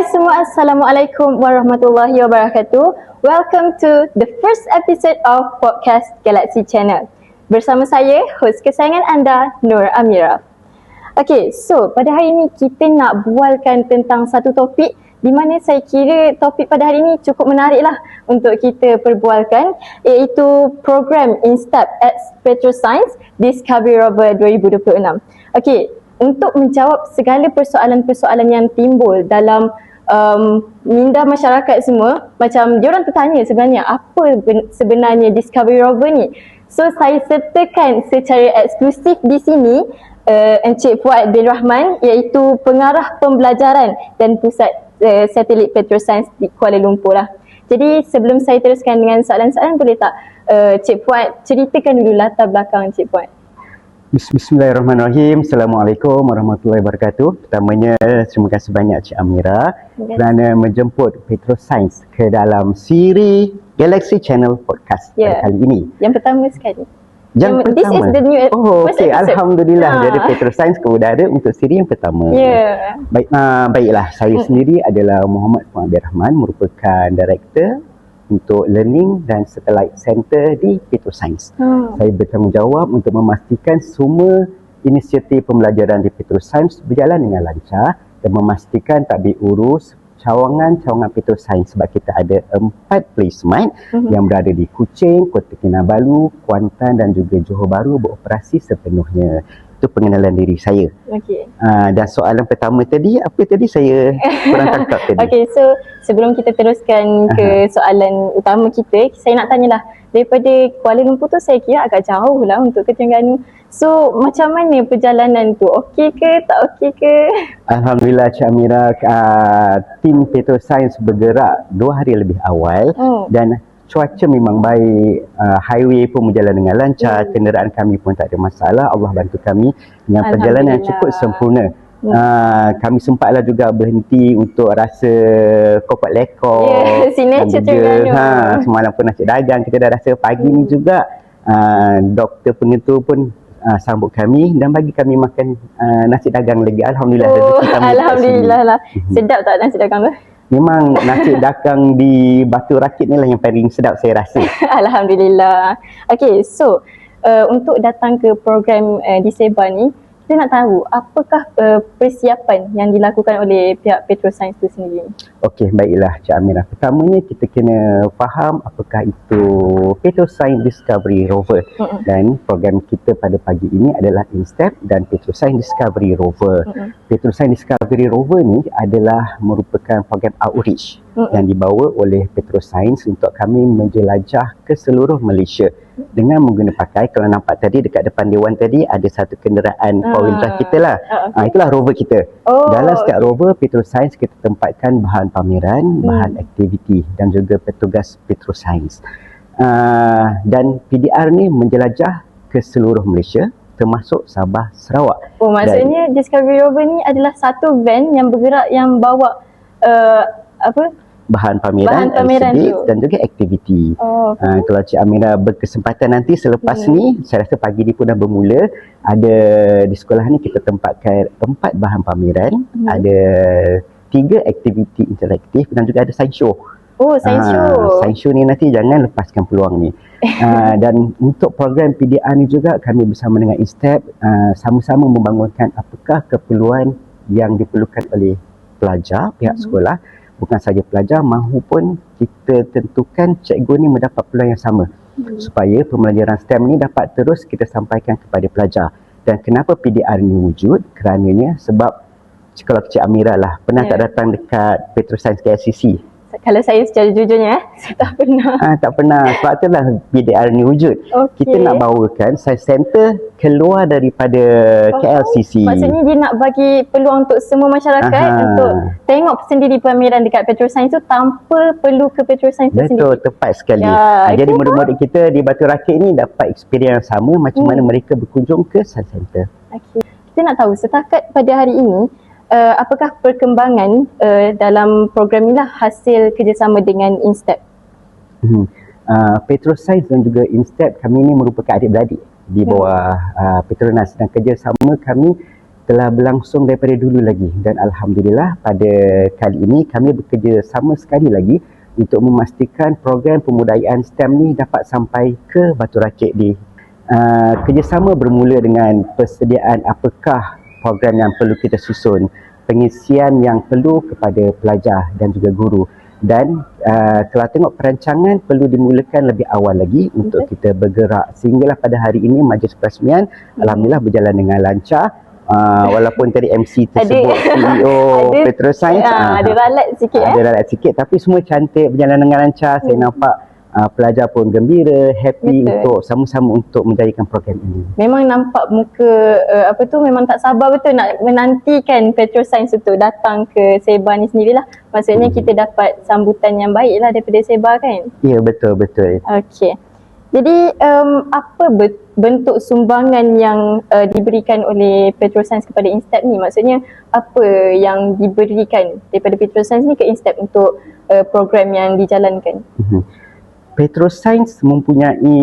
semua, Assalamualaikum warahmatullahi wabarakatuh. Welcome to the first episode of Podcast Galaxy Channel. Bersama saya, hos kesayangan anda, Nur Amira. Okay, so pada hari ini kita nak bualkan tentang satu topik di mana saya kira topik pada hari ini cukup menarik lah untuk kita perbualkan, iaitu program InStep at Petroscience Discovery Rover 2026. Okay, untuk menjawab segala persoalan-persoalan yang timbul dalam minda masyarakat semua, macam diorang tertanya sebenarnya apa sebenarnya Discovery Rover ni. So saya sertakan secara eksklusif di sini Encik Fuad bin Rahman, iaitu pengarah pembelajaran dan pusat satelit Petroscience di Kuala Lumpur lah. Jadi sebelum saya teruskan dengan soalan-soalan, boleh tak Cik Fuad ceritakan dulu latar belakang Cik Fuad? Bismillahirrahmanirrahim. Assalamualaikum warahmatullahi wabarakatuh. Pertamanya, terima kasih banyak Cik Amira kerana menjemput Petroscience ke dalam siri Galaxy Channel Podcast pada kali ini. Yang pertama sekali. Yang pertama. This is the new okay. Alhamdulillah jadi Petroscience ke udara untuk siri yang pertama. Baiklah, saya sendiri adalah Muhammad Fuad bin Rahman, merupakan Director untuk Learning dan Satellite Center di Petroscience. Saya bertanggungjawab untuk memastikan semua inisiatif pembelajaran di Petroscience berjalan dengan lancar dan memastikan tak diurus cawangan-cawangan Petroscience, sebab kita ada 4 placement yang berada di Kuching, Kota Kinabalu, Kuantan dan juga Johor Bahru beroperasi sepenuhnya. Itu pengenalan diri saya. Dan soalan pertama tadi, apa tadi saya kurang tangkap tadi? Okay, so sebelum kita teruskan ke soalan utama kita, saya nak tanyalah, daripada Kuala Lumpur tu saya kira agak jauh lah untuk ke Terengganu. So macam mana perjalanan tu? Okey ke, tak okey ke? Alhamdulillah Cik Amira, tim Petroscience bergerak 2 hari lebih awal dan cuaca memang baik, highway pun berjalan dengan lancar, kenderaan kami pun tak ada masalah. Allah bantu kami dengan perjalanan yang cukup sempurna. Kami sempatlah juga berhenti untuk rasa kopat lekor, dan juga semalam pun nasi dagang kita dah rasa. Pagi ni juga doktor penentu pun sambut kami dan bagi kami makan nasi dagang lagi. Alhamdulillah. Alhamdulillah lah. Sedap tak nasi dagang tu? Memang nasi dagang di Batu Rakit ni lah yang paling sedap saya rasa. Alhamdulillah. Okay, so untuk datang ke program Diseba ni, kita nak tahu apakah persiapan yang dilakukan oleh pihak Petroscience tu sendiri? Okey, baiklah Cik Amira. Pertamanya kita kena faham apakah itu Petroscience Discovery Rover. Dan program kita pada pagi ini adalah InStep dan Petroscience Discovery Rover. Petroscience Discovery Rover ni adalah merupakan program outreach yang dibawa oleh Petroscience untuk kami menjelajah ke seluruh Malaysia dengan menggunakan pakai, kalau nampak tadi dekat depan Dewan tadi ada satu kenderaan four-wheel drive kita lah. Itulah rover kita. Dalam setiap rover Petroscience kita tempatkan bahan pameran, bahan aktiviti dan juga petugas Petroscience. Dan PDR ni menjelajah ke seluruh Malaysia termasuk Sabah, Sarawak. Maksudnya Discovery Rover ni adalah satu van yang bergerak, yang bawa bahan pameran dan juga aktiviti. Kalau Cik Amira berkesempatan nanti selepas ni, saya rasa pagi ni pun dah bermula. Ada di sekolah ni kita tempatkan 4 bahan pameran, ada 3 aktiviti interaktif dan juga ada science show. Science show. Science show ni nanti jangan lepaskan peluang ni. Dan untuk program PDR ni juga kami bersama dengan InStep sama-sama membangunkan apakah keperluan yang diperlukan oleh pelajar, pihak sekolah. Bukan saja pelajar, mahupun kita tentukan cikgu ni mendapat peluang yang sama supaya pembelajaran STEM ni dapat terus kita sampaikan kepada pelajar. Dan kenapa PDR ni wujud? Kerananya sebab kalau Cik Amira lah pernah tak datang dekat Petroscience KLCC? Kalau saya secara jujurnya, saya tak pernah. Tak pernah. Sebab itulah PDR ni wujud. Kita nak bawakan Science Center keluar daripada KLCC. Maksudnya dia nak bagi peluang untuk semua masyarakat untuk tengok sendiri pameran dekat Petroscience tu tanpa perlu ke Petroscience tu sendiri. Betul, tepat sekali. Jadi murid-murid kita di Batu Rakit ni dapat experience yang sama macam mana mereka berkunjung ke Science Center. Kita nak tahu setakat pada hari ini, apakah perkembangan dalam program ni lah hasil kerjasama dengan InStep? Petroscience dan juga InStep, kami ni merupakan adik-beradik di bawah Petronas, dan kerjasama kami telah berlangsung daripada dulu lagi, dan Alhamdulillah pada kali ini kami bekerja sama sekali lagi untuk memastikan program pembudayaan STEM ni dapat sampai ke Batu Rakit di kerjasama bermula dengan persediaan apakah program yang perlu kita susun, pengisian yang perlu kepada pelajar dan juga guru, dan kalau tengok perancangan perlu dimulakan lebih awal lagi untuk kita bergerak sehinggalah pada hari ini majlis perasmian Alhamdulillah berjalan dengan lancar. Walaupun tadi MC tersebut CEO Petroscience ada ralat sikit ada ralat sikit, tapi semua cantik, berjalan dengan lancar. Saya nampak pelajar pun gembira, happy untuk sama-sama untuk menjadikan program ini. Memang nampak muka memang tak sabar betul nak menantikan Petroscience itu datang ke Sebar ni sendirilah. Maksudnya kita dapat sambutan yang baik lah daripada Sebar kan? Ya, betul-betul. Okey. Jadi apa bentuk sumbangan yang diberikan oleh Petroscience kepada Instep ni? Maksudnya apa yang diberikan daripada Petroscience ni ke Instep untuk program yang dijalankan? Petroscience mempunyai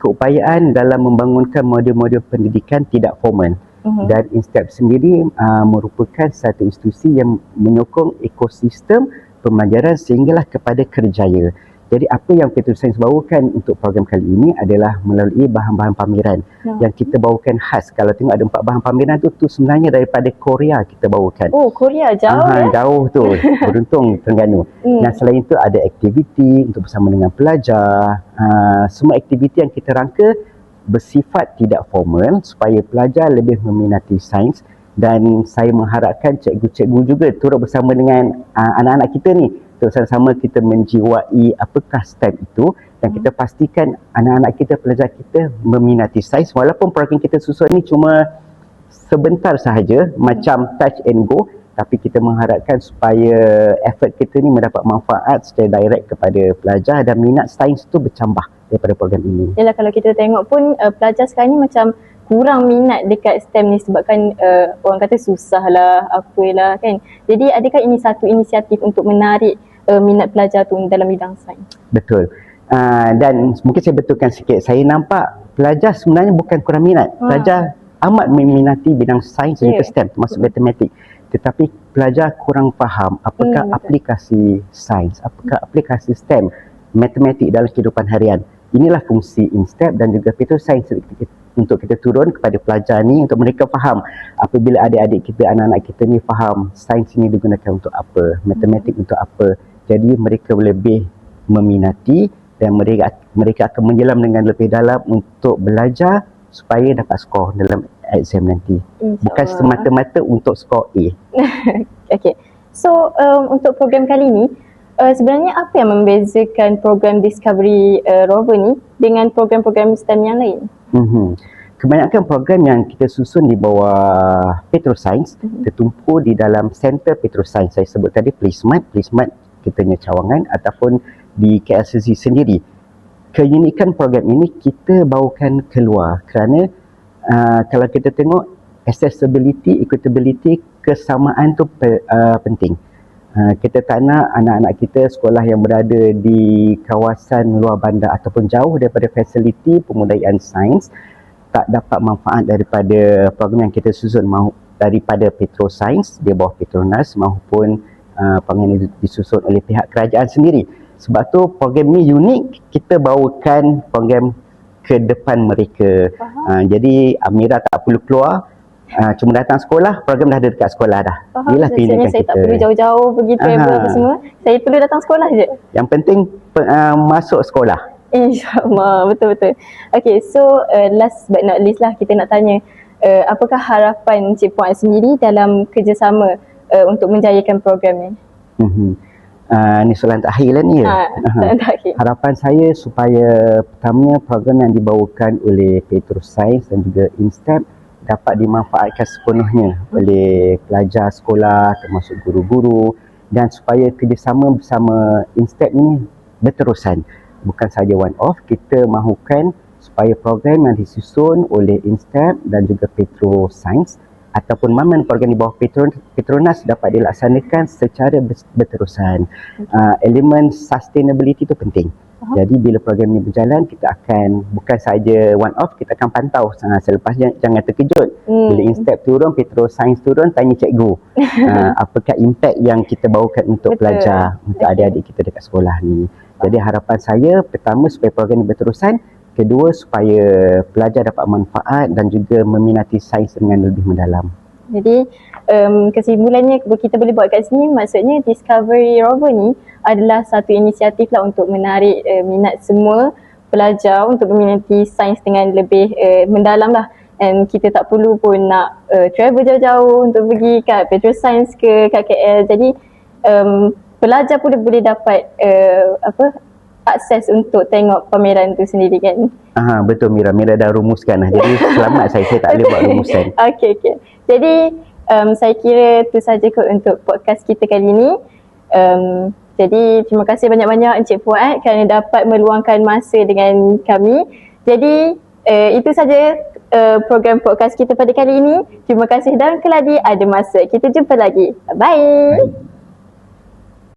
keupayaan dalam membangunkan model-model pendidikan tidak formal. Dan Instep sendiri merupakan satu institusi yang menyokong ekosistem pembelajaran sehinggalah kepada kerjaya. Jadi apa yang Petroscience bawakan untuk program kali ini adalah melalui bahan-bahan pameran yang kita bawakan khas. Kalau tengok ada 4 bahan pameran tu sebenarnya daripada Korea kita bawakan. Oh, Korea jauh ya? Jauh tu, beruntung Terengganu. Dan selain itu ada aktiviti untuk bersama dengan pelajar. Semua aktiviti yang kita rangka bersifat tidak formal supaya pelajar lebih meminati sains, dan saya mengharapkan cikgu-cikgu juga turut bersama dengan anak-anak kita ni. Sama-sama kita menjiwai apakah STEM itu, dan kita pastikan anak-anak kita, pelajar kita meminati sains. Walaupun program kita susun ni cuma sebentar sahaja, macam touch and go, tapi kita mengharapkan supaya effort kita ni mendapat manfaat secara direct kepada pelajar dan minat sains tu bercambah daripada program ini. Yalah, kalau kita tengok pun pelajar sekarang ni macam kurang minat dekat STEM ni sebabkan orang kata susah lah, apalah kan. Jadi adakah ini satu inisiatif untuk menarik minat pelajar tu dalam bidang sains? Betul. Dan mungkin saya betulkan sikit, saya nampak pelajar sebenarnya bukan kurang minat. Pelajar amat meminati bidang sains dan juga STEM, termasuk matematik. Tetapi pelajar kurang faham apakah aplikasi sains, apakah aplikasi STEM, matematik dalam kehidupan harian. Inilah fungsi Instep dan juga Petroscience untuk kita turun kepada pelajar ni, untuk mereka faham apabila adik-adik kita, anak-anak kita ni faham sains ini digunakan untuk apa, matematik untuk apa. Jadi mereka lebih meminati dan mereka akan menyelam dengan lebih dalam untuk belajar supaya dapat skor dalam exam nanti. Bukan semata-mata untuk skor A. Okay. So untuk program kali ni, sebenarnya apa yang membezakan program Discovery Rover ni dengan program-program STEM yang lain? Kebanyakan program yang kita susun di bawah Petroscience tertumpu di dalam Center Petroscience. Saya sebut tadi Plismart kitanya Cawangan ataupun di KLCC sendiri. Keunikan program ini kita bawakan keluar kerana kalau kita tengok accessibility, equitability, kesamaan tu penting. Kita tak nak anak-anak kita sekolah yang berada di kawasan luar bandar ataupun jauh daripada fasiliti pembudayaan sains tak dapat manfaat daripada program yang kita susun, mahu daripada Petroscience di bawah Petronas maupun program yang disusun oleh pihak kerajaan sendiri. Sebab tu program ni unik, kita bawakan program ke depan mereka. Jadi Amira tak perlu keluar, cuma datang sekolah, program dah ada dekat sekolah dah. Inilah pilihan saya kita. tak perlu jauh-jauh pergi travel apa semua. Saya perlu datang sekolah je. Yang penting masuk sekolah. InsyaAllah, betul-betul. Okay, so last but not least lah, kita nak tanya apakah harapan Cik Puan sendiri dalam kerjasama untuk menjayakan program ni? Ni soalan terakhir lah ni ya. Soalan terakhir. Harapan saya supaya pertamanya program yang dibawakan oleh Petroscience dan juga Instep dapat dimanfaatkan sepenuhnya oleh pelajar sekolah termasuk guru-guru, dan supaya kerjasama bersama Instep ni berterusan, bukan saja one off. Kita mahukan supaya program yang disusun oleh Instep dan juga Petroscience ataupun mana program di bawah Petronas dapat dilaksanakan secara berterusan. Elemen sustainability itu penting. Jadi bila program ni berjalan, kita akan bukan saja one off, kita akan pantau. Selepasnya jangan terkejut. Bila Instep turun, Petro Sains turun, tanya cikgu. Apakah impact yang kita bawakan untuk pelajar, untuk adik-adik kita dekat sekolah ni. Jadi harapan saya, pertama supaya program ini berterusan, kedua supaya pelajar dapat manfaat dan juga meminati sains dengan lebih mendalam. Jadi kesimpulannya kita boleh buat kat sini, maksudnya Discovery Rover ni adalah satu inisiatif lah untuk menarik minat semua pelajar untuk meminati sains dengan lebih mendalam lah. And kita tak perlu pun nak travel jauh-jauh untuk pergi kat Petroscience ke kat KL. Jadi pelajar pun boleh dapat akses untuk tengok pameran tu sendiri kan. Betul Mira dah rumuskan lah. Jadi selamat saya tak boleh buat rumusan. Okay. Jadi saya kira itu saja kot untuk podcast kita kali ini. Jadi terima kasih banyak-banyak Encik Fuad kerana dapat meluangkan masa dengan kami. Jadi itu saja program podcast kita pada kali ini. Terima kasih dan keladi ada masa. Kita jumpa lagi. Bye.